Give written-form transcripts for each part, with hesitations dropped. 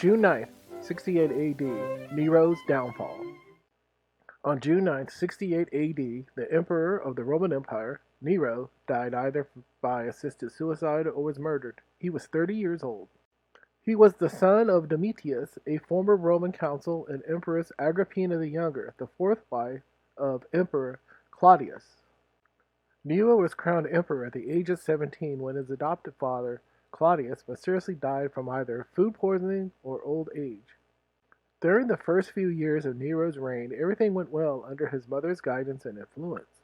June 9th, 68 AD, Nero's downfall. On June 9th, 68 AD, the emperor of the Roman Empire, Nero, died either by assisted suicide or was murdered. He was 30 years old. He was the son of Domitius, a former Roman consul, and Empress Agrippina the Younger, the fourth wife of Emperor Claudius. Nero was crowned emperor at the age of 17 when his adopted father, Claudius, mysteriously died from either food poisoning or old age. During the first few years of Nero's reign, everything went well under his mother's guidance and influence.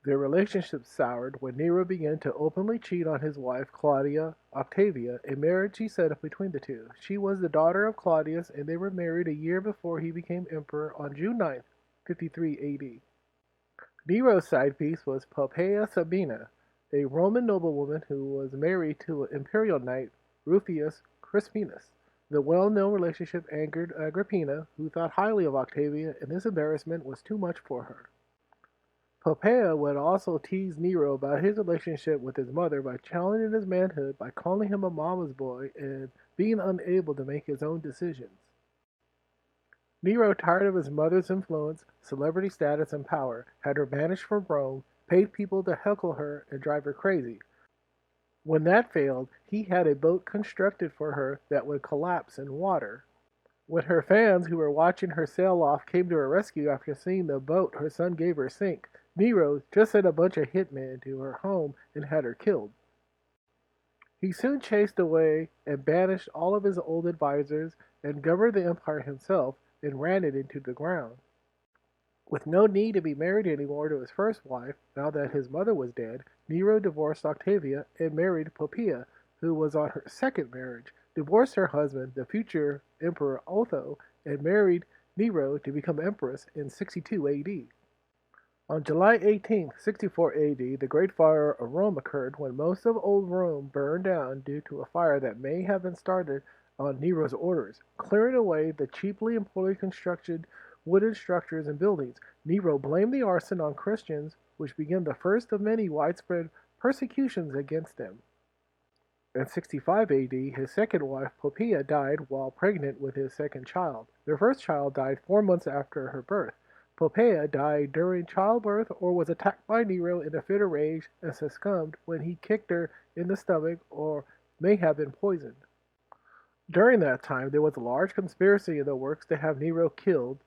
Their relationship soured when Nero began to openly cheat on his wife, Claudia Octavia, a marriage he set up between the two. She was the daughter of Claudius, and they were married a year before he became emperor on June 9th, 53 AD. Nero's side piece was Poppaea Sabina, a Roman noblewoman who was married to imperial knight Rufius Crispinus. The well-known relationship angered Agrippina, who thought highly of Octavia, and this embarrassment was too much for her. Poppaea would also tease Nero about his relationship with his mother by challenging his manhood by calling him a mama's boy and being unable to make his own decisions. Nero, tired of his mother's influence, celebrity status, and power, had her banished from Rome, paid people to heckle her and drive her crazy. When that failed, he had a boat constructed for her that would collapse in water. When her fans who were watching her sail off came to her rescue after seeing the boat her son gave her sink, Nero just sent a bunch of hitmen to her home and had her killed. He soon chased away and banished all of his old advisors and governed the empire himself and ran it into the ground. With no need to be married anymore to his first wife, now that his mother was dead, Nero divorced Octavia and married Poppaea, who was on her second marriage, divorced her husband, the future Emperor Otho, and married Nero to become empress in 62 AD. On July 18, 64 AD, the Great Fire of Rome occurred when most of old Rome burned down due to a fire that may have been started on Nero's orders, clearing away the cheaply and poorly constructed wooden structures and buildings. Nero blamed the arson on Christians, which began the first of many widespread persecutions against them. In 65 AD, his second wife, Poppaea, died while pregnant with his second child. Their first child died 4 months after her birth. Poppaea died during childbirth or was attacked by Nero in a fit of rage and succumbed when he kicked her in the stomach or may have been poisoned. During that time, there was a large conspiracy in the works to have Nero killed,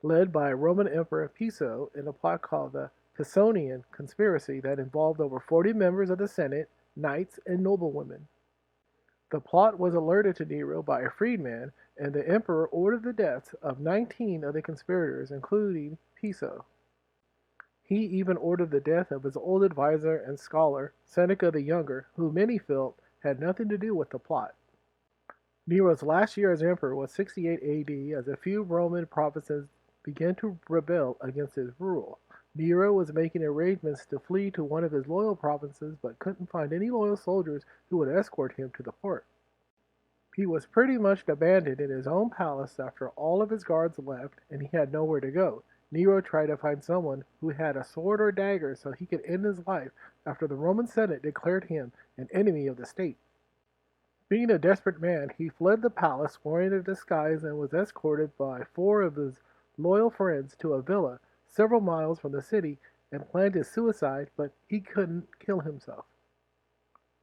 led by Roman Emperor Piso in a plot called the Pisonian Conspiracy that involved over 40 members of the Senate, knights, and noblewomen. The plot was alerted to Nero by a freedman, and the emperor ordered the deaths of 19 of the conspirators, including Piso. He even ordered the death of his old advisor and scholar, Seneca the Younger, who many felt had nothing to do with the plot. Nero's last year as emperor was 68 AD as a few Roman provinces began to rebel against his rule. Nero was making arrangements to flee to one of his loyal provinces but couldn't find any loyal soldiers who would escort him to the port. He was pretty much abandoned in his own palace after all of his guards left and he had nowhere to go. Nero tried to find someone who had a sword or dagger so he could end his life after the Roman Senate declared him an enemy of the state. Being a desperate man, he fled the palace wearing a disguise and was escorted by 4 of his loyal friends to a villa several miles from the city and planned his suicide, but he couldn't kill himself.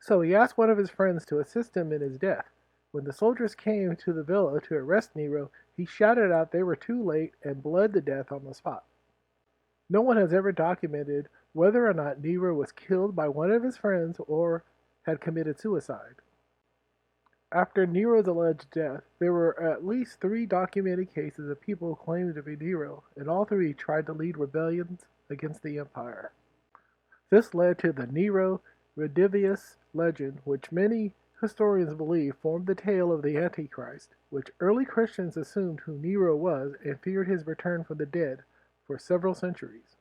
So he asked one of his friends to assist him in his death. When the soldiers came to the villa to arrest Nero, he shouted out they were too late and bled to death on the spot. No one has ever documented whether or not Nero was killed by one of his friends or had committed suicide. After Nero's alleged death, there were at least 3 documented cases of people claiming to be Nero, and all 3 tried to lead rebellions against the empire. This led to the Nero Redivivus legend, which many historians believe formed the tale of the Antichrist, which early Christians assumed who Nero was and feared his return from the dead for several centuries.